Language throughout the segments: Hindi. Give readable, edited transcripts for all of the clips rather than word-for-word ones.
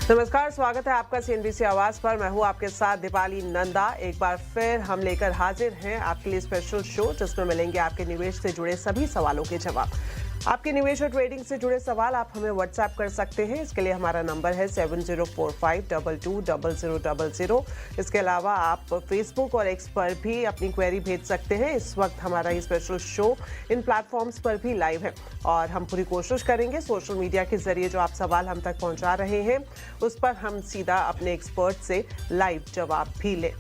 नमस्कार, स्वागत है आपका सीएनबीसी आवाज पर। मैं हूं आपके साथ दीपाली नंदा। एक बार फिर हम लेकर हाजिर हैं आपके लिए स्पेशल शो, जिसमें मिलेंगे आपके निवेश से जुड़े सभी सवालों के जवाब। आपके निवेश और ट्रेडिंग से जुड़े सवाल आप हमें व्हाट्सएप कर सकते हैं। इसके लिए हमारा नंबर है 7045220000। इसके अलावा आप फेसबुक और एक्स पर भी अपनी क्वेरी भेज सकते हैं। इस वक्त हमारा ये स्पेशल शो इन प्लेटफॉर्म्स पर भी लाइव है और हम पूरी कोशिश करेंगे सोशल मीडिया के जरिए जो आप सवाल हम तक पहुंचा रहे हैं उस पर हम सीधा अपने एक्सपर्ट से लाइव जवाब भी लें।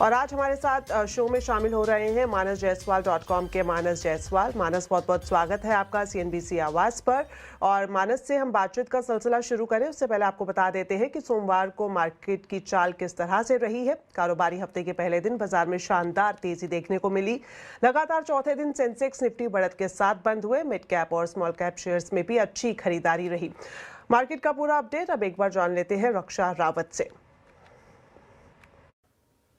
और आज हमारे साथ शो में शामिल हो रहे हैं manasjaiswal.com के मानस जायसवाल। मानस, बहुत बहुत स्वागत है आपका सीएनबीसी आवाज पर। और मानस से हम बातचीत का सिलसिला शुरू करें उससे पहले आपको बता देते हैं कि सोमवार को मार्केट की चाल किस तरह से रही है। कारोबारी हफ्ते के पहले दिन बाजार में शानदार तेजी देखने को मिली। लगातार चौथे दिन सेंसेक्स निफ्टी बढ़त के साथ बंद हुए। मिड कैप और स्मॉल कैप शेयर्स में भी अच्छी खरीदारी रही। मार्केट का पूरा अपडेट अब एक बार जान लेते हैं रक्षा रावत से।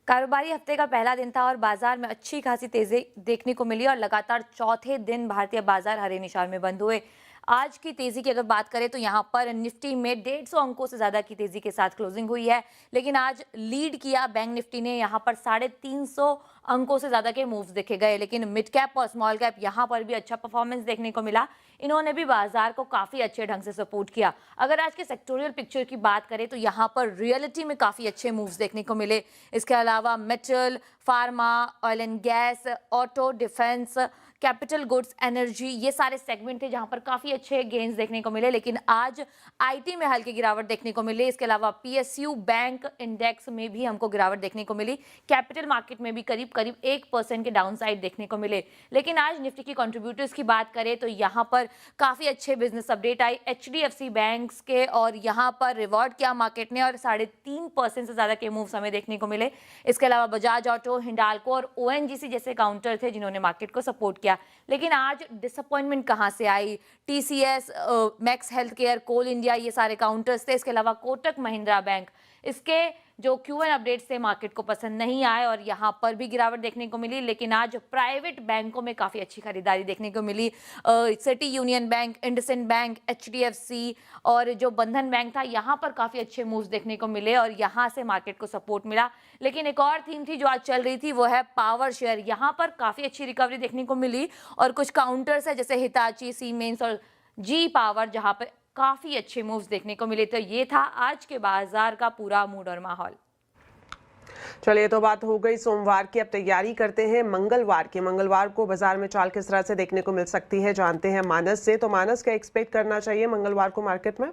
कारोबारी हफ्ते का पहला दिन था और बाजार में अच्छी खासी तेजी देखने को मिली और लगातार चौथे दिन भारतीय बाजार हरे निशान में बंद हुए। आज की तेजी की अगर बात करें तो यहां पर निफ्टी में 150 अंकों से ज्यादा की तेजी के साथ क्लोजिंग हुई है, लेकिन आज लीड किया बैंक निफ्टी ने। यहां पर 350 अंकों से ज्यादा के मूव्स देखे गए, लेकिन मिड कैप और स्मॉल कैप यहां पर भी अच्छा परफॉर्मेंस देखने को मिला। इन्होंने भी बाजार को काफी अच्छे ढंग से सपोर्ट किया। अगर आज के सेक्टोरियल पिक्चर की बात करें तो यहां पर रियलिटी में काफी अच्छे मूव्स देखने को मिले। इसके अलावा metal, pharma, oil and gas, auto, defence, capital goods, energy, ये सारे सेगमेंट थे जहां पर काफी अच्छे गेन्स देखने को मिले। लेकिन आज आईटी में हल्की गिरावट देखने को मिली। इसके अलावा पीएसयू बैंक इंडेक्स में भी हमको गिरावट देखने को मिली। कैपिटल मार्केट में भी करीब 1% के डाउन साइड देखने को मिले। लेकिन आज निफ्टी की कंट्रीब्यूटर्स की बात करें तो यहाँ पर काफी अच्छे बिजनेस अपडेट आई एचडीएफसी बैंक्स के, और यहाँ पर रिवॉर्ड किया मार्केट ने और 3.5% से ज्यादा के मूव्स हमें देखने को मिले। इसके अलावा बजाज ऑटो, हिंडाल्को और ओएनजीसी जैसे काउंटर थे जिन्होंने मार्केट को सपोर्ट किया। लेकिन आज डिसअपॉइंटमेंट कहां से आई? टीसीएस, मैक्स हेल्थ केयर, कोल इंडिया, ये सारे काउंटर्स थे। इसके अलावा कोटक महिंद्रा बैंक, इसके जो क्यूएन अपडेट से मार्केट को पसंद नहीं आए और यहां पर भी गिरावट देखने को मिली। लेकिन आज प्राइवेट बैंकों में काफी अच्छी खरीदारी देखने को मिली। City union bank, IndusInd bank, HDFC और जो बंधन बैंक था, यहां पर काफी अच्छे मूव्स देखने को मिले और यहां से मार्केट को सपोर्ट मिला। लेकिन एक और थीम थी जो आज चल रही थी, वो है पावर शेयर। यहां पर काफी अच्छी रिकवरी देखने को मिली और कुछ काउंटर्स है जैसे हिताची, सीमेंस और जी पावर, जहां पर काफी अच्छे मूव्स देखने को मिले। तो ये था आज के बाजार का पूरा मूड और माहौल। चलिए, तो बात हो गई सोमवार की। अब तैयारी करते हैं मंगलवार की। मंगलवार को बाजार में चाल किस तरह से देखने को मिल सकती है जानते हैं मानस से। तो मानस, क्या एक्सपेक्ट करना चाहिए मंगलवार को मार्केट में?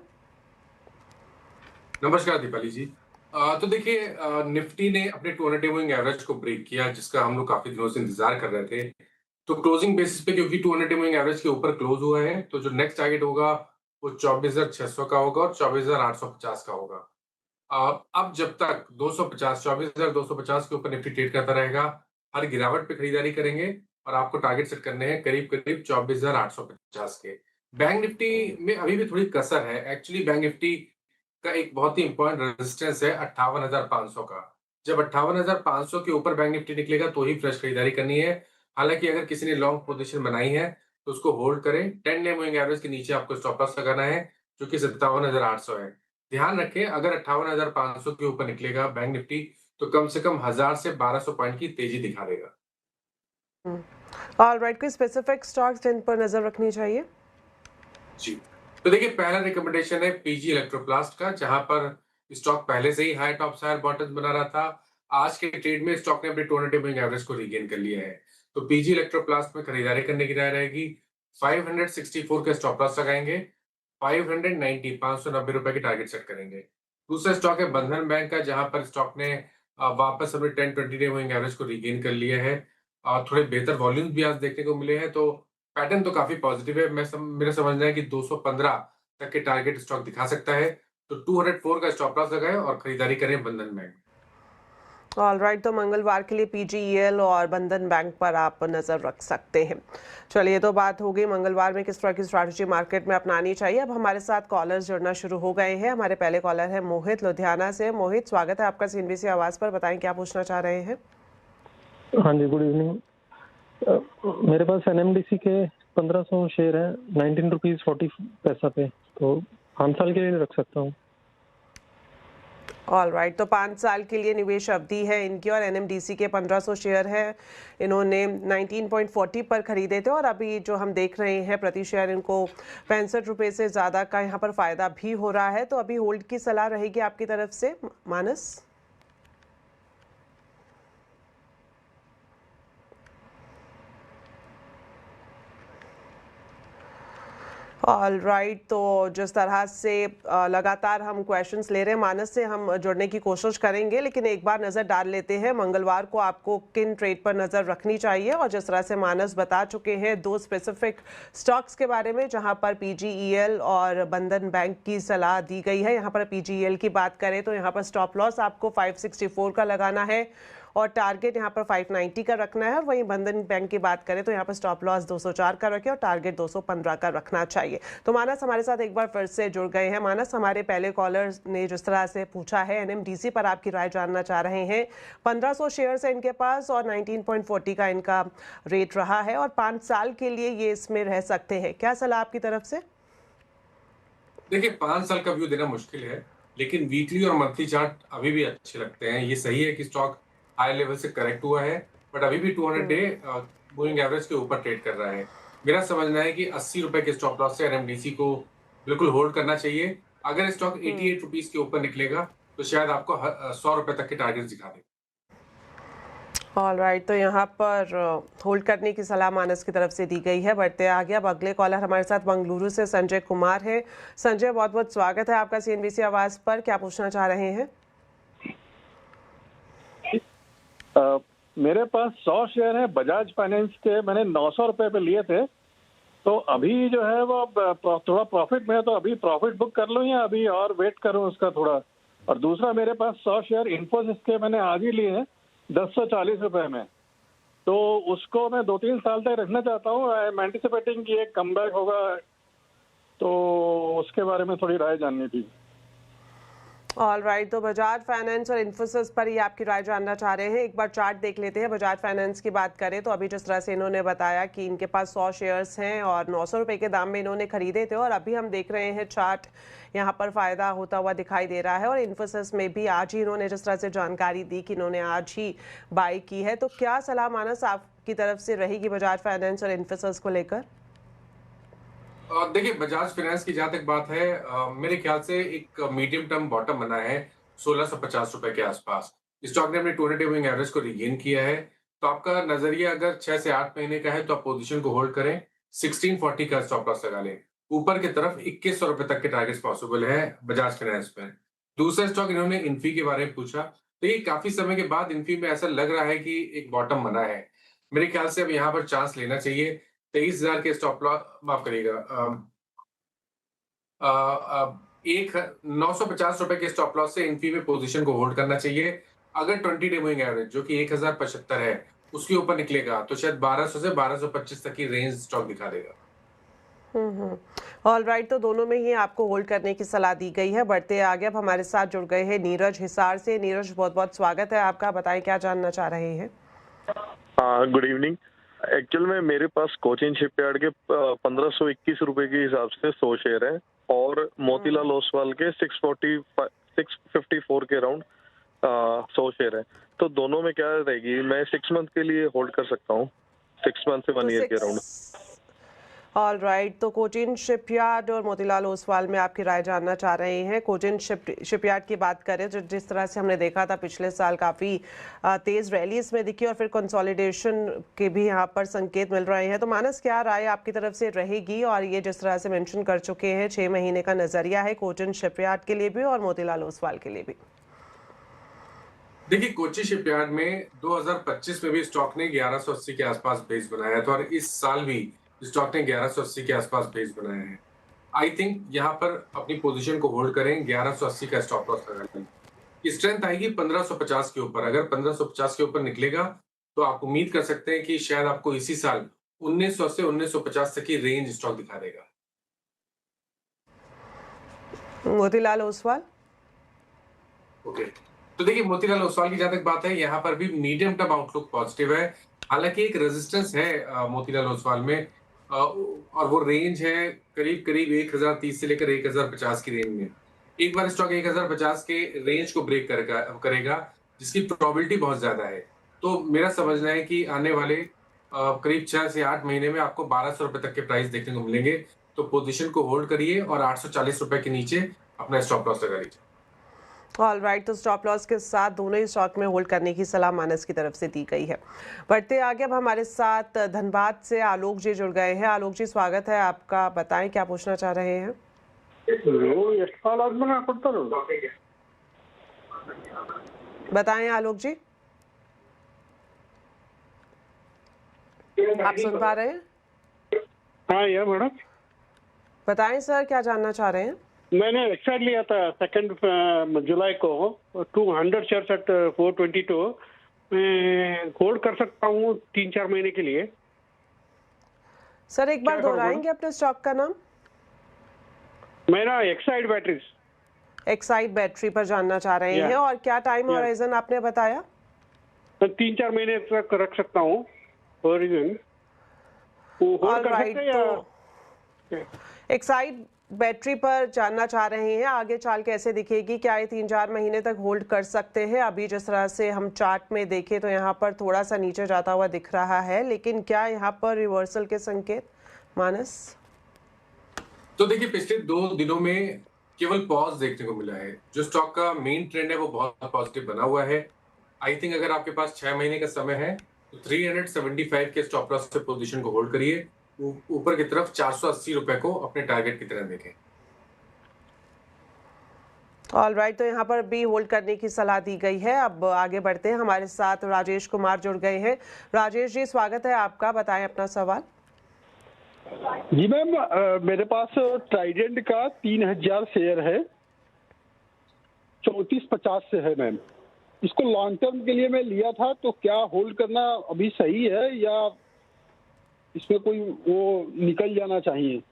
नमस्कार दीपाली जी। तो देखिए, निफ्टी ने अपने 200 डे मूविंग एवरेज को ब्रेक किया, जिसका हम लोग काफी दिनों से इंतजार कर रहे थे। तो क्लोजिंग बेसिस पे क्योंकि 200 डे मूविंग एवरेज के ऊपर क्लोज हुआ है, तो जो नेक्स्ट टारगेट होगा वो 24,600 का होगा और 24,850 का होगा। अब जब तक 250 24,250 के ऊपर निफ्टी ट्रेड करता रहेगा, हर गिरावट पे खरीदारी करेंगे और आपको टारगेट सेट करने हैं करीब करीब 24,850 के। बैंक निफ्टी में अभी भी थोड़ी कसर है। एक्चुअली बैंक निफ्टी का एक बहुत ही इंपॉर्टेंट रेजिस्टेंस है 58,500 का। जब 58,500 के ऊपर बैंक निफ्टी निकलेगा तो ही फ्रेश खरीदारी करनी है। हालांकि अगर किसी ने लॉन्ग पोजीशन बनाई है तो उसको होल्ड करें। 10 डे मूविंग एवरेज के नीचे आपको स्टॉप लॉस लगाना है, जो कि 57,800 है। ध्यान रखें, अगर 58,500 के ऊपर निकलेगा बैंक निफ्टी तो कम से कम 1000 से 1200 पॉइंट की तेजी दिखा देगा। ऑलराइट, कोई स्पेसिफिक स्टॉक्स जिन पर नजर रखनी चाहिए? जी, तो देखिए, पहला रिकमेंडेशन है पीजी इलेक्ट्रोप्लास्ट का, जहां पर स्टॉक पहले से ही हाई टॉप हायर बॉटम बना रहा था। आज के ट्रेड में स्टॉक ने अपने 200 डे मूविंग एवरेज को रीगेन कर लिया है। तो पीजी इलेक्ट्रोप्लास्ट में खरीदारी करने की राय रहेगी। 564 का स्टॉप लॉस लगाएंगे। 590 590 रुपए की टारगेट सेट करेंगे। दूसरा स्टॉक है बंधन बैंक का, जहां पर स्टॉक ने वापस अपने 10-20 डे मूविंग एवरेज को रीगेन कर लिया है और थोड़े बेहतर वॉल्यूम्स भी आज देखने को मिले हैं। तो पैटर्न तो काफी पॉजिटिव है। मेरा समझना है कि 215 तक के टारगेट स्टॉक दिखा सकता है। तो 204 का स्टॉप लॉस लगाएं और खरीदारी करें बंधन बैंक। ऑलराइट, तो मंगलवार के लिए पीजीईएल और बंधन बैंक पर आप नजर रख सकते हैं। चलिए, तो बात हो गई मंगलवार में किस तरह की स्ट्रैटेजी मार्केट में अपनानी चाहिए। अब हमारे साथ कॉलर्स जुड़ना शुरू हो गए हैं। हमारे पहले कॉलर है मोहित लुधियाना से। मोहित, स्वागत है आपका सीएनबीसी आवाज पर। बताएं क्या पूछना चाह रहे हैं। हाँ जी, गुड इवनिंग। मेरे पास एनएमडीसी के 1500 शेयर है 19 रुपीज 40 पैसा पे, तो 5 साल के लिए रख सकता हूँ। ऑल राइट, तो 5 साल के लिए निवेश अवधि है इनकी और एनएमडीसी के 1500 शेयर है। इन्होंने 19.40 पर खरीदे थे और अभी जो हम देख रहे हैं प्रति शेयर इनको 65 रुपये से ज़्यादा का यहाँ पर फ़ायदा भी हो रहा है। तो अभी होल्ड की सलाह रहेगी आपकी तरफ से मानस? ऑल राइट, तो जिस तरह से लगातार हम क्वेश्चंस ले रहे हैं मानस से हम जुड़ने की कोशिश करेंगे, लेकिन एक बार नज़र डाल लेते हैं मंगलवार को आपको किन ट्रेड पर नज़र रखनी चाहिए। और जिस तरह से मानस बता चुके हैं 2 स्पेसिफिक स्टॉक्स के बारे में जहां पर पीजीईएल और बंधन बैंक की सलाह दी गई है। यहां पर पीजीईएल की बात करें तो यहां पर स्टॉप लॉस आपको 564 का लगाना है और टारगेट यहाँ पर 590 का रखना है। और वहीं बंधन बैंक की बात करें तो यहाँ पर स्टॉप लॉस 204 का रखें और टारगेट 215 का रखना चाहिए। तो मानस हमारे साथ एक बार फिर से जुड़ गए हैं। मानस, हमारे पहले कॉलर ने जिस तरह से पूछा है एनएमडीसी पर आपकी राय जानना चाह रहे हैं। 1500 शेयर्स है इनके पास और 19.40 का इनका रेट रहा है और 5 साल के लिए ये इसमें रह सकते हैं। क्या सलाह आपकी तरफ से? देखिए 5 साल का व्यू देना मुश्किल है, लेकिन वीकली और मंथली चार्ट अभी भी अच्छे लगते हैं। ये सही है कि स्टॉक हाई लेवल से करेक्ट हुआ है, बट अभी भी 200 डे मूविंग एवरेज के ऊपर ट्रेड कर रहा है। मेरा समझना है कि 80 रुपए के स्टॉप लॉस से एनएमडीसी को बिल्कुल होल्ड करना चाहिए। अगर स्टॉक 88 रुपीज के ऊपर निकलेगा तो शायद आपको 100 रुपए तक के टारगेट दिखा दे। ऑल राइट, तो यहाँ पर होल्ड करने की सलाह मानस की तरफ से दी गई है। बढ़ते आगे अब अगले कॉलर हमारे साथ बेंगलुरु से संजय कुमार है। संजय, बहुत बहुत स्वागत है आपका सीएनबीसी आवाज पर। क्या पूछना चाह रहे हैं? मेरे पास 100 शेयर है बजाज फाइनेंस के, मैंने 900 रुपए पे लिए थे। तो अभी जो है वो थोड़ा प्रॉफिट में है, तो अभी प्रॉफिट बुक कर लूं या अभी और वेट करूं उसका थोड़ा? और दूसरा मेरे पास 100 शेयर इन्फोसिस के मैंने आज ही लिए हैं 1040 रुपए में, तो उसको मैं 2-3 साल तक रखना चाहता हूँ। आई एम एंटिसिपेटिंग कि एक कमबैक होगा, तो उसके बारे में थोड़ी राय जाननी थी। ऑल राइट, तो बजाज फाइनेंस और इन्फोसिस पर ही आपकी राय जानना चाह रहे हैं। एक बार चार्ट देख लेते हैं। बजाज फाइनेंस की बात करें तो अभी जिस तरह से इन्होंने बताया कि इनके पास 100 शेयर्स हैं और 900 रुपए के दाम में इन्होंने खरीदे थे और अभी हम देख रहे हैं चार्ट यहाँ पर फायदा होता हुआ दिखाई दे रहा है। और इन्फोसिस में भी आज ही इन्होंने जिस तरह से जानकारी दी कि इन्होंने आज ही बाई की है। तो क्या सलाह मानस आपकी तरफ से रहेगी बजाज फाइनेंस और इन्फोसिस को लेकर? देखिए बजाज फाइनेंस की जहां तक बात है, मेरे ख्याल से एक मीडियम टर्म बॉटम बना है 1650 रुपए के आसपास। स्टॉक ने अपने 200 मूविंग एवरेज को रिगेन किया है, तो आपका नजरिया अगर 6 से 8 महीने का है तो आप पोजीशन को होल्ड करें। 1640 का स्टॉप लॉस लगा लें। ऊपर की तरफ 2100 रुपए तक के टारगेट्स पॉसिबल है बजाज फाइनेंस पर। दूसरा स्टॉक इन्होंने इन्फी के बारे में पूछा, तो ये काफी समय के बाद इन्फी में ऐसा लग रहा है कि एक बॉटम बना है। मेरे ख्याल से अब यहाँ पर चांस लेना चाहिए। 23,000 के स्टॉप लॉस, माफ करिएगा, 950 रुपए के स्टॉप लॉस से इन्फी में पोजीशन को होल्ड करना चाहिए। अगर 20 डे मूविंग एवरेज जो कि 1075 है उसके ऊपर निकलेगा तो शायद 1200 से 1225 तक की रेंज स्टॉक दिखा देगा। ऑल राइट, तो दोनों में ही आपको होल्ड करने की सलाह दी गई है। बढ़ते आगे अब हमारे साथ जुड़ गए हैं नीरज हिसार से। नीरज, बहुत बहुत स्वागत है आपका। बताएं क्या जानना चाह रहे हैं? Good evening. एक्चुअल में मेरे पास कोचिन शिपयार्ड के 1521 रुपए के हिसाब से 100 शेयर है और मोतीलाल ओसवाल के 654 के राउंड 100 शेयर है। तो दोनों में क्या रहेगी? मैं 6 मंथ के लिए होल्ड कर सकता हूँ, 6 मंथ से 1 ईयर के राउंड। ऑल राइट, तो कोचिन शिपयार्ड और मोतीलाल ओसवाल में आपकी राय जानना चाह रहे हैं। कोचिन शिपयार्ड की बात करें जो जिस तरह से हमने देखा था पिछले साल काफ़ी तेज़ रैली इसमें दिखी और फिर कंसोलिडेशन के भी यहाँ पर संकेत मिल रहे हैं। तो मानस, क्या राय आपकी तरफ से रहेगी? और ये जिस तरह से मेंशन कर चुके हैं 6 महीने का नज़रिया है कोचिन शिपयार्ड के लिए भी और मोतीलाल ओसवाल के लिए भी। देखिए कोची शिपयार्ड में 2025 में भी स्टॉक ने 1180 के आसपास बेस बनाया था और इस साल भी स्टॉक ने 1180 के आसपास बेस बनाया है। आई थिंक यहाँ पर अपनी पोजीशन को होल्ड करें, 1180 का स्टॉप लॉस लगा लें। स्ट्रेंथ आएगी 1550 के ऊपर। अगर 1550 के ऊपर निकलेगा तो आप उम्मीद कर सकते हैं कि शायद आपको इसी साल 1900 से 1950 तक की रेंज स्टॉक दिखा देगा। मोतीलाल ओसवाल? ओके, तो देखिए मोतीलाल ओसवाल की जहां तक बात है यहाँ पर भी मीडियम टर्म आउटलुक पॉजिटिव है। हालांकि एक रेजिस्टेंस है मोतीलाल ओसवाल में और वो रेंज है करीब करीब 1030 से लेकर 1050 की रेंज में। एक बार स्टॉक 1050 के रेंज को ब्रेक करेगा, जिसकी प्रोबेबिलिटी बहुत ज्यादा है। तो मेरा समझना है कि आने वाले करीब 6 से 8 महीने में आपको 1200 रुपए तक के प्राइस देखने को मिलेंगे। तो पोजीशन को होल्ड करिए और 840 रुपए के नीचे अपना स्टॉप लॉस लगा लीजिए। ऑल राइट, तो स्टॉप लॉस के साथ दोनों ही स्टॉक में होल्ड करने की सलाह मानस की तरफ से दी गई है। बढ़ते आगे, अब हमारे साथ धनबाद से आलोक जी जुड़ गए हैं। आलोक जी, स्वागत है आपका, बताएं क्या पूछना चाह रहे हैं। बताएं आलोक जी, आप सुन पा रहे हैं? हाँ या मैडम, बताएं सर, क्या जानना चाह रहे हैं। मैंने एक्साइड लिया था 2 जुलाई को 200 शेयर एट 422। मैं होल्ड कर सकता हूँ 3-4 महीने के लिए। सर एक बार क्या करूं दोहराएंगे अपने स्टॉक का नाम। मेरा एक्साइड बैटरीज, एक्साइड बैटरी पर जानना चाह रहे Yeah. हैं, और क्या टाइम Yeah. हॉराइजन आपने बताया। तो 3-4 महीने तक रख सकता हूँ। हॉरिजन वो होल्ड ऑल कर राइट, सकते हैं तो या एक्साइड बैटरी पर जानना चाह रहे हैं, आगे चाल कैसे दिखेगी, क्या ये 3-4 महीने तक होल्ड कर सकते हैं। अभी जिस तरह से हम चार्ट में देखें तो यहाँ पर थोड़ा सा नीचे जाता हुआ दिख रहा है, लेकिन क्या यहाँ पर रिवर्सल के संकेत मानस। तो देखिए, पिछले 2 दिनों में केवल पॉज देखने को मिला है। जो स्टॉक का मेन ट्रेंड है वो बहुत पॉजिटिव बना हुआ है। आई थिंक अगर आपके पास 6 महीने का समय है तो 375 के स्टॉप लॉस से पोजीशन को होल्ड करिए। ऊपर की तरफ 480 रुपए को अपने टारगेट की तरह देखें। ऑल राइट, तो यहाँ पर भी होल्ड करने की सलाह दी गई है। अब आगे बढ़ते हैं, हमारे साथ राजेश कुमार जुड़ गए हैं। राजेश जी, स्वागत है आपका, बताएं अपना सवाल। जी मैम, मेरे पास ट्राइडेंट का 3000 शेयर है, 3450 से है मैम। इसको लॉन्ग टर्म के लिए मैं लिया था, तो क्या होल्ड करना अभी सही है या इसमें कोई वो निकल जाना चाहिए।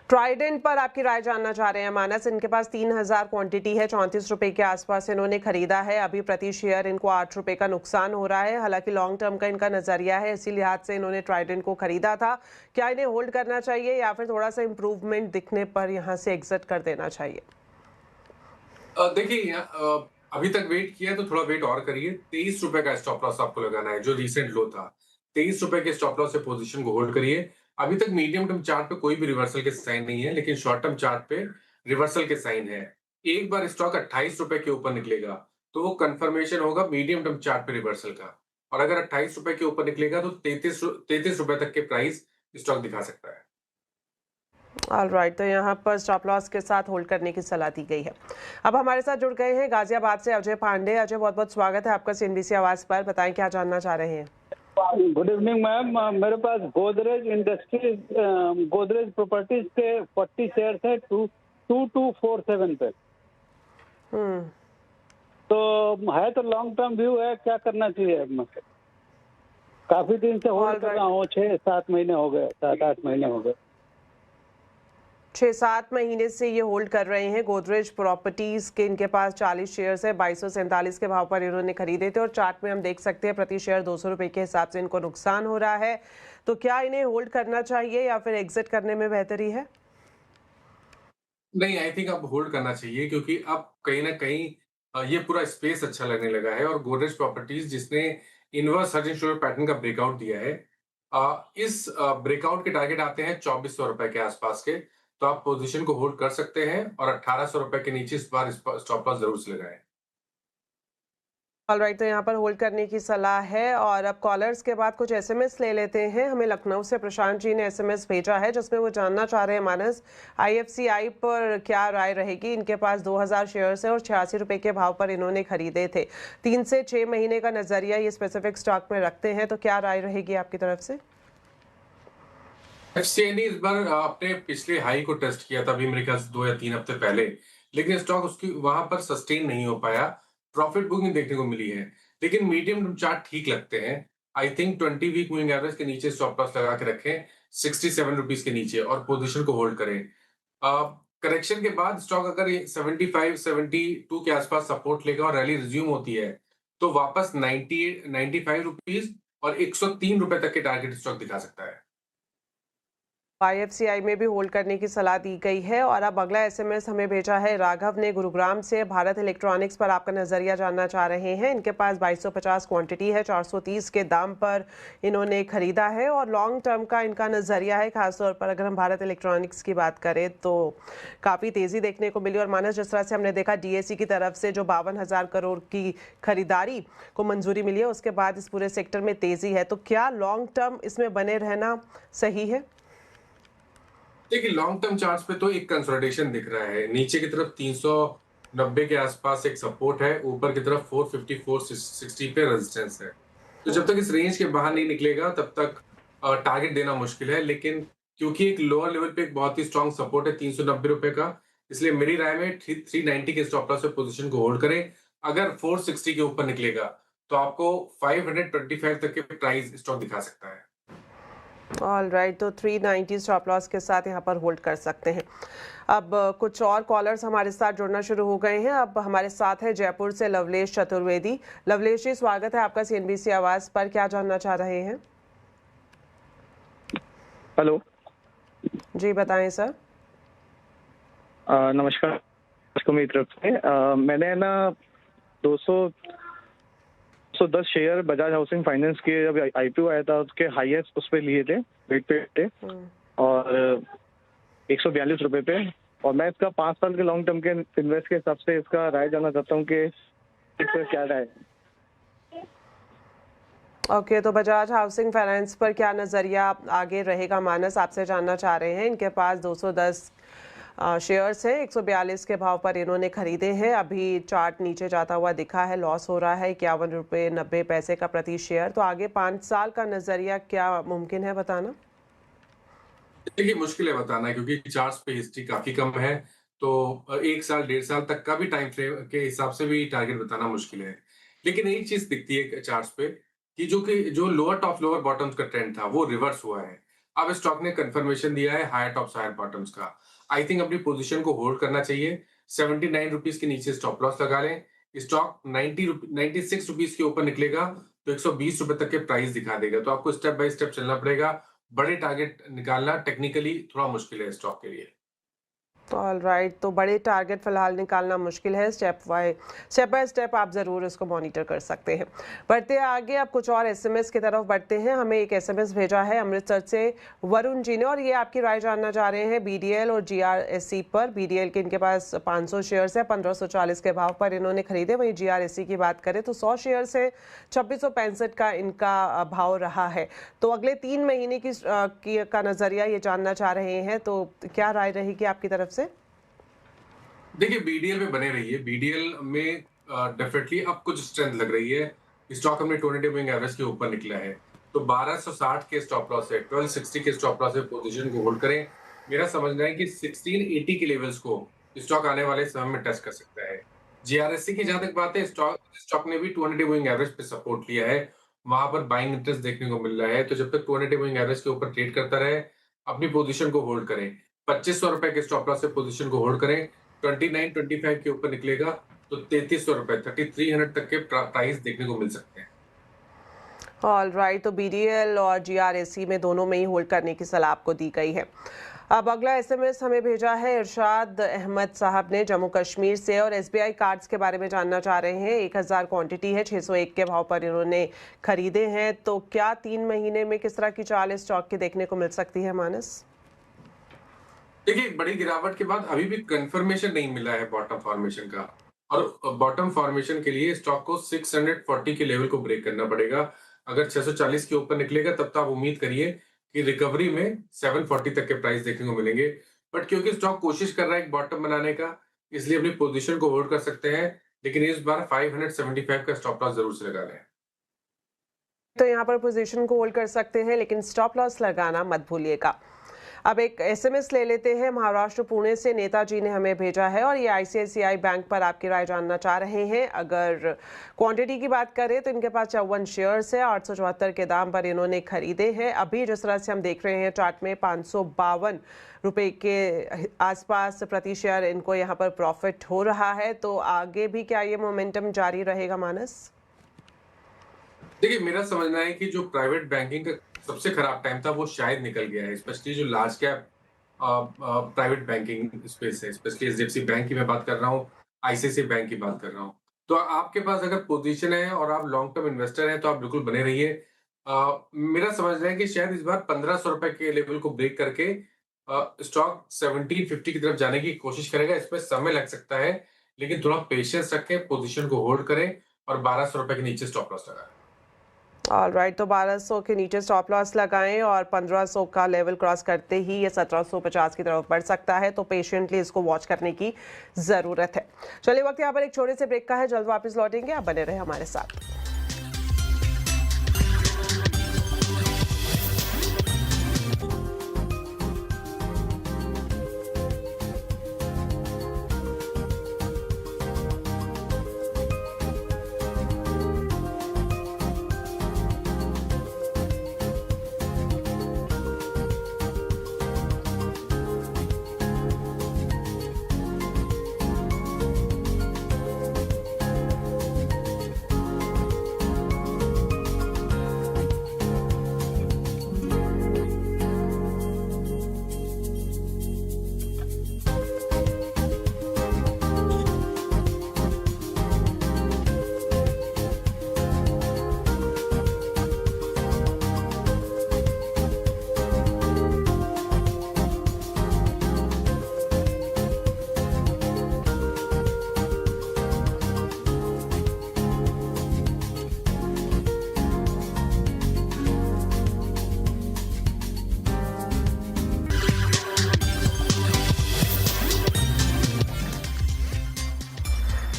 ट्राइडेंट पर आपकी राय जानना चाह रहे हैं मानस। इनके पास 3000 क्वांटिटी है, 34 रुपए के आसपास इन्होंने खरीदा है। अभी प्रति शेयर इनको 8 रुपए का नुकसान हो रहा है। हालांकि लॉन्ग टर्म का इनका नजरिया है, इसी लिहाज से इन्होंने ट्राइडेंट को खरीदा था। क्या इन्हें होल्ड करना चाहिए या फिर थोड़ा सा इंप्रूवमेंट दिखने पर यहाँ से एग्जिट कर देना चाहिए। देखिए, अभी तक वेट किया तो थोड़ा वेट और करिए। 23 रुपए का स्टॉप लॉस आपको लगाना है, जो रिसेंट लो था। 23 रुपए के स्टॉप लॉस से पोजीशन को होल्ड करिए। अभी तक मीडियम टर्म चार्ट पे कोई भी रिवर्सल के साइन नहीं है, लेकिन शॉर्ट टर्म चार्ट पे रिवर्सल के साइन है। एक बार स्टॉक 28 रुपए के ऊपर निकलेगा तो वो कंफर्मेशन होगा मीडियम टर्म चार्ट पे रिवर्सल का। और अगर 28 रुपए के ऊपर निकलेगा तो 33 रुपए तक के प्राइस स्टॉक दिखा सकता है। ऑल राइट, तो यहाँ पर स्टॉप लॉस के साथ होल्ड करने की सलाह दी गई है। अब हमारे साथ जुड़ गए हैं गाजियाबाद से अजय पांडे। अजय, बहुत बहुत स्वागत है आपका CNBC आवाज पर, बताएं क्या जानना चाह रहे हैं। गुड इवनिंग मैम, मेरे पास गोदरेज इंडस्ट्रीज, गोदरेज प्रॉपर्टीज के 40 शेयर है 2247 पे। तो है तो लॉन्ग टर्म व्यू है, क्या करना चाहिए। काफी दिन से होल्ड कर रहा हूँ, 6-7 महीने हो गए, 7-8 महीने हो गए। 6-7 महीने से ये होल्ड कर रहे हैं। गोदरेज प्रॉपर्टीज के इनके पास 40 शेयर्स है, 2247 के भाव पर इन्होंने खरीदे थे। और चार्ट में हम देख सकते हैं प्रति शेयर 200 रुपए के हिसाब से इनको नुकसान हो रहा है। तो क्या इन्हें होल्ड करना चाहिए या फिर एग्जिट करने में बेहतरी है। नहीं, आई थिंक अब होल्ड करना चाहिए, क्योंकि अब कहीं ना कहीं ये पूरा स्पेस अच्छा लगने लगा है। और गोदरेज प्रॉपर्टीज जिसने इनवर्स सर्जिंग स्टोर पैटर्न का ब्रेकआउट दिया है, इस ब्रेकआउट के टारगेट आते हैं 2400 रुपए के आसपास के। तो आप पोजीशन को होल्ड कर सकते हैं और 1800 रुपए के नीचे इस बार स्टॉप लॉस जरूर से लगाएं। ऑल राइट, तो यहाँ पर होल्ड करने की सलाह है। और अब कॉलर्स के बाद कुछ SMS ले लेते हैं। हमें लखनऊ से प्रशांत जी ने SMS भेजा है, जिसमें वो जानना चाह रहे हैं मानस IFCI पर क्या राय रहेगी। इनके पास 2000 शेयर्स है और 86 रुपए के भाव पर इन्होंने खरीदे थे। 3 से 6 महीने का नजरिया ये स्पेसिफिक स्टॉक में रखते हैं, तो क्या राय रहेगी आपकी तरफ से। FCI ने इस बार अपने पिछले हाई को टेस्ट किया था, अभी मेरे ख्याल से 2 या 3 हफ्ते पहले, लेकिन स्टॉक उसकी वहां पर सस्टेन नहीं हो पाया। प्रॉफिट बुकिंग देखने को मिली है, लेकिन मीडियम टर्म चार्ट ठीक लगते हैं। I think 20 week moving average के नीचे स्टॉप लॉस लगा के रखें 67 रुपीज के नीचे, और पोजीशन को होल्ड करें। करेक्शन के बाद स्टॉक अगर 75-72 के आसपास सपोर्ट लेगा और रैली रिज्यूम होती है तो वापस 95 रुपीज और 103 रुपए तक के टारगेट स्टॉक दिखा सकता है। IFCI में भी होल्ड करने की सलाह दी गई है। और अब अगला SMS हमें भेजा है राघव ने गुरुग्राम से। भारत इलेक्ट्रॉनिक्स पर आपका नज़रिया जानना चाह रहे हैं। इनके पास 2250 क्वांटिटी है, 430 के दाम पर इन्होंने खरीदा है और लॉन्ग टर्म का इनका नज़रिया है। खासतौर पर अगर हम भारत इलेक्ट्रॉनिक्स की बात करें तो काफ़ी तेज़ी देखने को मिली। और मानस, जिस तरह से हमने देखा DSE की तरफ से जो 52,000 करोड़ की खरीदारी को मंजूरी मिली है, उसके बाद इस पूरे सेक्टर में तेज़ी है। तो क्या लॉन्ग टर्म इसमें बने रहना सही है? देखिए, लॉन्ग टर्म चार्ट्स पे तो एक कंसोलिडेशन दिख रहा है। नीचे की तरफ 390 के आसपास एक सपोर्ट है, ऊपर की तरफ 450 460 पे रेजिस्टेंस है। तो जब तक इस रेंज के बाहर नहीं निकलेगा तब तक टारगेट देना मुश्किल है। लेकिन क्योंकि एक लोअर लेवल पे एक बहुत ही स्ट्रांग सपोर्ट है 390 रुपए का, इसलिए मेरी राय में 390 के स्टॉप लॉस पे पोजीशन को होल्ड करें। अगर 460 के ऊपर निकलेगा तो आपको 525 तक के प्राइस स्टॉक दिखा सकता है। ऑल राइट, तो 390 स्टॉप लॉस के साथ यहाँ पर होल्ड कर सकते हैं। अब कुछ और कॉलर्स हमारे साथ जुड़ना शुरू हो गए हैं। अब हमारे साथ है जयपुर से लवलेश चतुर्वेदी। लवलेश जी, स्वागत है आपका CNBC आवाज़ पर। क्या जानना चाह रहे हैं? हेलो जी बताएं सर। नमस्कार। मेरी तरफ से मैंने ना 210 शेयर बजाज हाउसिंग फाइनेंस के जब IPO आया था उसके हाईएस्ट उस पे लिए थे, वेट पे थे, और 142 रुपए पे। और मैं इसका 5 साल के लॉन्ग टर्म के इन्वेस्ट के हिसाब से इसका राय जानना चाहता हूँ कि इस पर क्या राय है। ओके, तो बजाज हाउसिंग फाइनेंस पर क्या नज़रिया आगे रहेगा? मानस आपसे जानना चाह रहे हैं। इनके पास 210 शेयर्स हैं, 142 के भाव पर इन्होंने खरीदे हैं। अभी चार्ट नीचे जाता हुआ दिखा है, लॉस हो रहा है 51 रुपये 90 पैसे का प्रति शेयर। तो आगे 5 साल का नज़रिया क्या मुमकिन है बताना? देखिए, मुश्किल है बताना क्योंकि चार्ट्स पे हिस्ट्री काफी कम है। तो 1 साल 1.5 साल तक का भी टाइम फ्रेम के हिसाब से भी टारगेट बताना मुश्किल है। लेकिन एक चीज दिखती है चार्ट्स पे कि जो लोअर टॉप लोअर बॉटम्स का ट्रेंड था वो रिवर्स हुआ है। अब स्टॉक ने कंफर्मेशन दिया है हायर टॉप्स हायर बॉटम्स का। आई थिंक अपनी पोजीशन को होल्ड करना चाहिए। 79 रुपीज के नीचे स्टॉप लॉस लगा लें। स्टॉक 96 रुपीज के ऊपर निकलेगा तो 120 रुपए तक के प्राइस दिखा देगा। तो आपको स्टेप बाय स्टेप चलना पड़ेगा। बड़े टारगेट निकालना टेक्निकली थोड़ा मुश्किल है स्टॉक के लिए। ऑल राइट, तो बड़े टारगेट फिलहाल निकालना मुश्किल है। स्टेप बाय स्टेप आप ज़रूर इसको मॉनिटर कर सकते हैं। बढ़ते आगे, अब कुछ और SMS की तरफ बढ़ते हैं। हमें एक SMS भेजा है अमृतसर से वरुण जी ने, और ये आपकी राय जानना चाह रहे हैं BDL और GRSE पर। BDL के इनके पास 500 शेयर्स है, 1540 के भाव पर इन्होंने खरीदे। वहीं GRSE की बात करें तो 100 शेयर्स है, 2665 का इनका भाव रहा है। तो अगले 3 महीने का नज़रिया ये जानना चाह रहे हैं, तो क्या राय रहेगी आपकी तरफ से? देखिए, BDL में बने रहिए। BDL में डेफिनेटली अब कुछ स्ट्रेंथ लग रही है। स्टॉक अपने 200 मूविंग एवरेज के ऊपर निकला है, तो 1260 के स्टॉप लॉस है, 1260 के स्टॉप लॉस है, पोजीशन को होल्ड करें। मेरा समझना है कि 1680 के लेवल्स को स्टॉक आने वाले समय में टेस्ट कर सकता है। GRSE की जहां तक बात है, स्टॉक ने भी 200 मूविंग एवरेज पे सपोर्ट लिया है, वहां पर बाइंग इंटरेस्ट देखने को मिल रहा है। तो जब तक 200 मूविंग एवरेज के ऊपर ट्रेड करता रहे, अपनी पोजीशन को होल्ड करें। 2500 रुपए के स्टॉप लॉस से पोजीशन को होल्ड करें। 2925 के ऊपर निकलेगा तो 3300 रुपए 3300 तक के प्राइस देखने को मिल सकते हैं। ऑल राइट, तो BDL और GRSE में दोनों में ही होल्ड करने की सलाह आपको दी गई है। अब अगला SMS हमें भेजा है इरशाद अहमद साहब ने जम्मू कश्मीर से, और SBI कार्ड्स के बारे में जानना चाह रहे हैं। 1000 क्वांटिटी है, 601 के भाव पर इन्होंने खरीदे हैं। तो क्या 3 महीने में किस तरह की चाल स्टॉक की देखने को मिल सकती है मानस? देखिए, बड़ी गिरावट के बाद अभी भी कंफर्मेशन नहीं मिला है बॉटम फॉर्मेशन का, और बॉटम फॉर्मेशन के लिए स्टॉक को 640 के लेवल को ब्रेक करना पड़ेगा। अगर 640 के ऊपर निकलेगा तब तो आप उम्मीद करिए कि रिकवरी में 740 तक के प्राइस देखने को मिलेंगे। बट क्योंकि स्टॉक कोशिश कर रहा है एक बॉटम बनाने का, इसलिए अपनी पोजीशन को होल्ड कर सकते हैं। लेकिन इस बार 575 का स्टॉप लॉस जरूर से लगा लें। तो यहाँ पर पोजीशन को होल्ड कर सकते हैं, लेकिन स्टॉप लॉस लगाना मत भूलिएगा। अब एक SMS ले लेते हैं। महाराष्ट्र पुणे से नेताजी ने हमें भेजा है, और ये ICICI बैंक पर आपकी राय जानना चाह रहे हैं। अगर क्वांटिटी की बात करें तो इनके पास 54 शेयर्स है, 874 के दाम पर इन्होंने खरीदे हैं। अभी जिस तरह से हम देख रहे हैं चार्ट में 552 रुपए के आसपास प्रति शेयर इनको यहाँ पर प्रॉफिट हो रहा है। तो आगे भी क्या ये मोमेंटम जारी रहेगा मानस? देखिए, मेरा समझना है कि जो प्राइवेट बैंकिंग का सबसे खराब टाइम था वो शायद निकल गया है, स्पेशली जो large cap private banking space है, स्पेशली एचडीएफसी बैंक की मैं बात कर रहा हूँ, आईसीआईसीआई बैंक की बात कर रहा हूँ। तो आपके पास अगर पोजीशन है और आप लॉन्ग टर्म इन्वेस्टर हैं तो आप बिल्कुल बने रहिए। मेरा समझना है कि शायद इस बार 1500 रुपए के लेवल को ब्रेक करके स्टॉक 1750 की तरफ जाने की कोशिश करेगा। इसमें समय लग सकता है, लेकिन थोड़ा पेशेंस रखें, पोजीशन को होल्ड करें और 1200 रुपए के नीचे स्टॉप लॉस लगाएं। ऑलराइट, तो 1200 के नीचे स्टॉप लॉस लगाएं और 1500 का लेवल क्रॉस करते ही ये 1750 की तरफ बढ़ सकता है, तो पेशेंटली इसको वॉच करने की ज़रूरत है। चलिए, वक्त यहाँ पर एक छोटे से ब्रेक का है, जल्द वापस लौटेंगे, आप बने रहे हमारे साथ।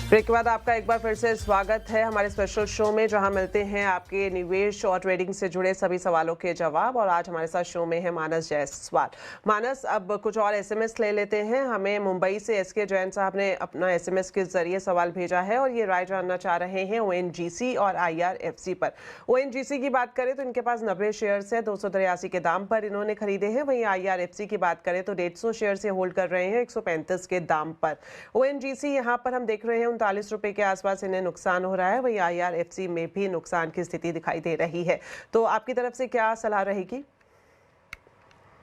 ब्रेक के बाद आपका एक बार फिर से स्वागत है हमारे स्पेशल शो में, जहां मिलते हैं आपके निवेश और ट्रेडिंग से जुड़े सभी सवालों के जवाब। और आज हमारे साथ शो में है मानस जायसवाल। मानस, अब कुछ और एसएमएस ले लेते हैं। हमें मुंबई से एसके जैन साहब ने अपना एसएमएस के जरिए सवाल भेजा है और ये राय जानना चाह रहे हैं ओएनजीसी और आईआरएफसी पर। ओएनजीसी की बात करें तो इनके पास 90 शेयर्स है, 283 के दाम पर इन्होंने खरीदे हैं। वहीं आईआरएफसी की बात करें तो 150 शेयर से होल्ड कर रहे हैं 135 के दाम पर। ओएनजीसी यहाँ पर हम देख रहे हैं 39 रुपए के आसपास इन्हें नुकसान हो रहा है। वहीं आईआरएफसी में भी नुकसान की स्थिति दिखाई दे रही है। तो आपकी तरफ से क्या सलाह रहेगी?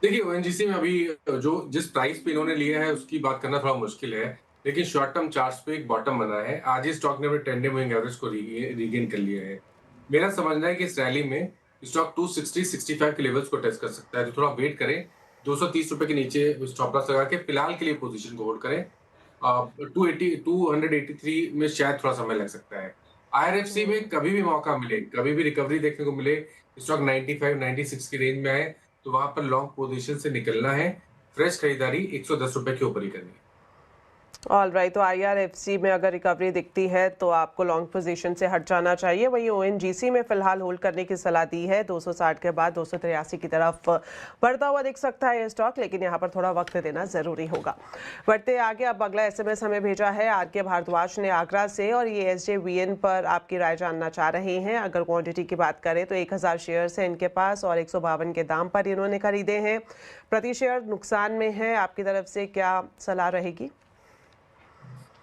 देखिए, ओएनजीसी में अभी जो जिस प्राइस पे इन्होंने लिया है उसकी बात करना थोड़ा मुश्किल है, लेकिन शॉर्ट टर्म चार्ट्स पे एक बॉटम बना है। आज ही स्टॉक ने अपने 10 डे मूविंग एवरेज को रीगेन कर लिया है। मेरा समझना है कि इस रैली में स्टॉक 260-65 के लेवल्स को टेस्ट कर सकता है, तो थोड़ा वेट करें। 230 रुपए के नीचे स्टॉप लॉस लगा के फिलहाल के लिए पोजीशन को होल्ड करें। 283 में शायद थोड़ा समय लग सकता है। आईआरएफसी में कभी भी मौका मिले, कभी भी रिकवरी देखने को मिले, स्टॉक 95-96 की रेंज में आए तो वहां पर लॉन्ग पोजीशन से निकलना है। फ्रेश खरीदारी 110 रुपए के ऊपर ही करनी है। ऑलराइट, तो आईआरएफसी में अगर रिकवरी दिखती है तो आपको लॉन्ग पोजीशन से हट जाना चाहिए। वहीं ओएनजीसी में फिलहाल होल्ड करने की सलाह दी है। 260 के बाद 283 की तरफ बढ़ता हुआ दिख सकता है ये स्टॉक, लेकिन यहाँ पर थोड़ा वक्त देना जरूरी होगा। बढ़ते आगे, अब अगला एसएमएस हमें भेजा है आरके भारद्वाज ने आगरा से, और ये एसजेवीएन पर आपकी राय जानना चाह रहे हैं। अगर क्वांटिटी की बात करें तो 1000 शेयर्स है इनके पास और 152 के दाम पर इन्होंने खरीदे हैं। प्रति शेयर नुकसान में है, आपकी तरफ से क्या सलाह रहेगी?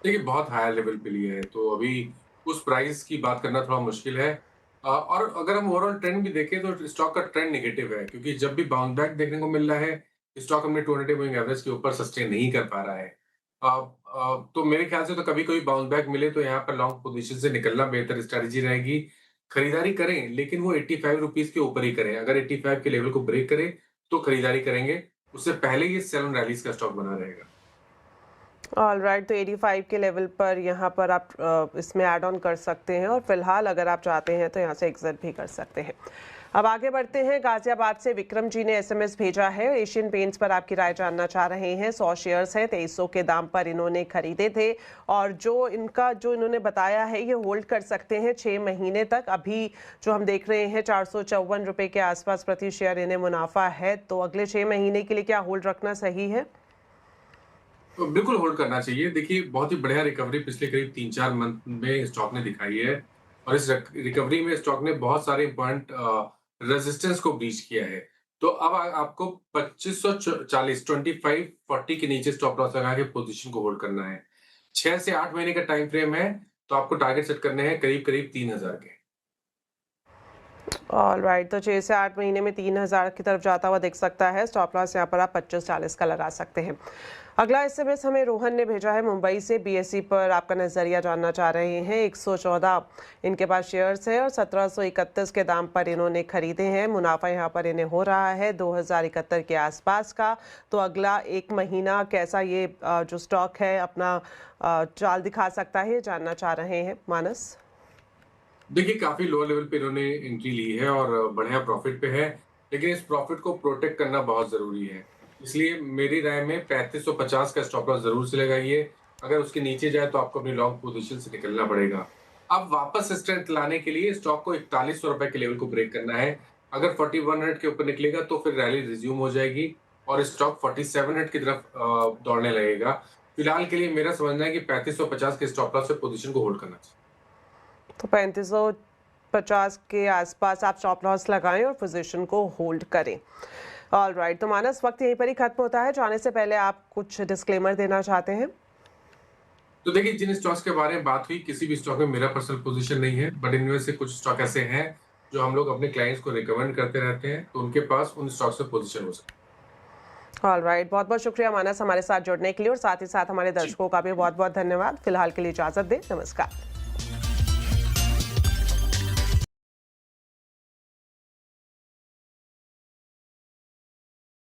देखिए, बहुत हायर लेवल पे लिया है तो अभी उस प्राइस की बात करना थोड़ा मुश्किल है। और अगर हम ओवरऑल ट्रेंड भी देखें तो स्टॉक का ट्रेंड नेगेटिव है, क्योंकि जब भी बाउंस बैक देखने को मिल रहा है स्टॉक अपने 200 मूविंग एवरेज के ऊपर सस्टेन नहीं कर पा रहा है। तो मेरे ख्याल से तो कभी कोई बाउंस बैक मिले तो यहाँ पर लॉन्ग पोजीशन से निकलना बेहतर स्ट्रेटजी रहेगी। खरीदारी करें, लेकिन वो 85 रुपीज के ऊपर ही करें। अगर 85 के लेवल को ब्रेक करे तो खरीदारी करेंगे, उससे पहले ये सेल ऑन रैलीज का स्टॉक बना रहेगा। ऑलराइट, तो 85 के लेवल पर यहाँ पर आप इसमें ऐड ऑन कर सकते हैं और फिलहाल अगर आप चाहते हैं तो यहाँ से एग्जिट भी कर सकते हैं। अब आगे बढ़ते हैं, गाजियाबाद से विक्रम जी ने एसएमएस भेजा है। एशियन पेंट्स पर आपकी राय जानना चाह रहे हैं। 100 शेयर्स हैं, 2300 के दाम पर इन्होंने खरीदे थे और जो इन्होंने बताया है ये होल्ड कर सकते हैं 6 महीने तक। अभी जो हम देख रहे हैं 454 रुपए के आसपास प्रति शेयर इन्हें मुनाफा है, तो अगले 6 महीने के लिए क्या होल्ड रखना सही है? तो बिल्कुल होल्ड करना चाहिए। देखिए, बहुत ही बढ़िया रिकवरी पिछले करीब 3-4 मंथ में स्टॉक ने दिखाई है और इस रिकवरी में स्टॉक ने बहुत सारे इंपॉर्टेंट रेजिस्टेंस को ब्रीच किया है। तो अब आपको 2540 के नीचे स्टॉप लॉस लगा के पोजीशन को होल्ड करना है। 6 से 8 महीने का टाइम फ्रेम है, तो आपको टारगेट सेट करने हैं करीब 3000 के। ऑलराइट, तो 6 से 8 महीने में 3000 की तरफ जाता हुआ दिख सकता है। स्टॉप लॉस यहाँ पर आप 25-40 का लगा सकते हैं। अगला एसएमएस हमें रोहन ने भेजा है मुंबई से। बीएसई पर आपका नज़रिया जानना चाह रहे हैं। 114 इनके पास शेयर्स है और 1731 के दाम पर इन्होंने खरीदे हैं। मुनाफा यहाँ पर इन्हें हो रहा है 2071 के आसपास का। तो अगला 1 महीना कैसा ये जो स्टॉक है अपना चाल दिखा सकता है, जानना चाह रहे हैं मानस। देखिए काफी लो लेवल पे इन्होंने एंट्री ली है और बढ़िया प्रॉफिट पे है, लेकिन इस प्रॉफिट को प्रोटेक्ट करना बहुत जरूरी है। इसलिए मेरी राय में 3550 का स्टॉप लॉस जरूर से लगाइए। अगर उसके नीचे जाए तो आपको अपनी लॉन्ग पोजीशन से निकलना पड़ेगा। अब वापस स्ट्रेंथ लाने के लिए स्टॉक को 4100 रुपए के लेवल को ब्रेक करना है। अगर 4100 के ऊपर निकलेगा तो फिर रैली रिज्यूम हो जाएगी और स्टॉक 4700 की तरफ दौड़ने लगेगा। फिलहाल के लिए मेरा समझना है कि 3550 के स्टॉप लॉस से पोजीशन को होल्ड करना चाहिए। तो 3550 के आसपास आप स्टॉप लॉस लगाएं और पोजीशन को होल्ड करें। ऑलराइट, तो मानस वक्त यहीं पर ही खत्म होता है। जाने से पहले आप कुछ डिस्क्लेमर देना चाहते हैं? तो देखिए, जिन स्टॉक्स के बारे में बात हुई, किसी भी स्टॉक में मेरा पर्सनल पोजीशन नहीं है, बट इनमें से कुछ स्टॉक ऐसे हैं जो हम लोग अपने क्लाइंट्स को रिकमेंड करते रहते हैं, तो उनके पास उन स्टॉक से पोजीशन हो सकती है। ऑलराइट, बहुत बहुत शुक्रिया मानस हमारे साथ जुड़ने के लिए और साथ ही साथ हमारे दर्शकों का भी बहुत बहुत धन्यवाद। फिलहाल के लिए इजाजत दें, नमस्कार।